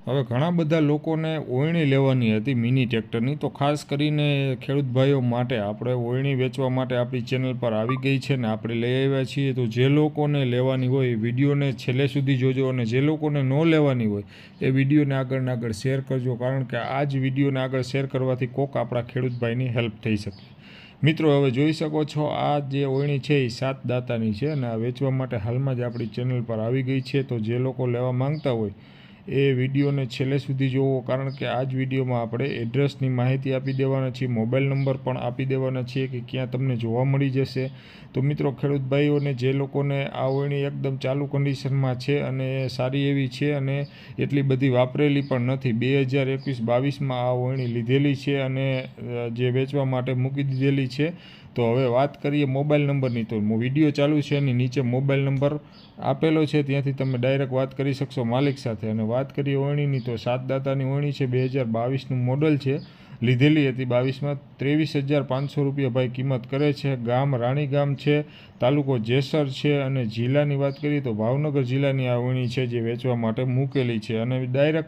હવે ઘણા બધા લોકોને ઓયણી લેવાની હતી મિની ટ્રેક્ટરની, તો ખાસ કરીને ખેડૂત ભાઈઓ માટે આપણે ઓયણી વેચવા માટે આપણી ચેનલ પર આવી ગઈ છે ને આપણે લઈ આવ્યા છીએ. તો જે લોકોને લેવાની હોય વિડીયોને છેલ્લે સુધી જોજો, અને જે લોકોને ન લેવાની હોય એ વિડીયોને આગળ ને આગળ શેર કરજો, કારણ કે આ જ વિડીયોને આગળ શેર કરવાથી કોક આપણા ખેડૂત ભાઈની હેલ્પ થઈ શકે. મિત્રો હવે જોઈ શકો છો આ જે ઓયણી છે એ 7 દાંતાની છે અને આ વેચવા માટે હાલમાં જ આપણી ચેનલ પર આવી ગઈ છે. તો જે લોકો લેવા માંગતા હોય એ વિડીયોને છેલ્લે સુધી જોવો, કારણ કે આ જ વિડીયોમાં આપણે એડ્રેસની માહિતી આપી દેવાના છીએ, મોબાઈલ નંબર પણ આપી દેવાના છીએ કે ક્યાં તમને જોવા મળી જશે. તો મિત્રો ખેડૂત ભાઈઓને જે લોકોને આ ઓયણી એકદમ ચાલુ કન્ડિશનમાં છે અને સારી એવી છે અને એટલી બધી વાપરેલી પણ નથી, 2021-22માં આ ઓયણી લીધેલી છે અને જે વેચવા માટે મૂકી દીધેલી છે. તો હવે વાત કરીએ મોબાઈલ નંબરની, તો વિડીયો ચાલુ છે એની નીચે મોબાઈલ નંબર આપેલો છે, ત્યાંથી તમે ડાયરેક્ટ વાત કરી શકશો માલિક સાથે. અને વાત કરીએ ઓયણીની, તો 7 દાંતાની ઓયણી છે, 2022નું મોડલ છે, લીધેલી હતી 22માં. 23,500 રૂપિયા ભાઈ કિંમત કરે છે. ગામ રાણીગામ છે, તાલુકો જેસર છે અને જિલ્લાની વાત કરીએ તો ભાવનગર જિલ્લાની આ ઓયણી છે જે વેચવા માટે મૂકેલી છે. અને ડાયરેક્ટ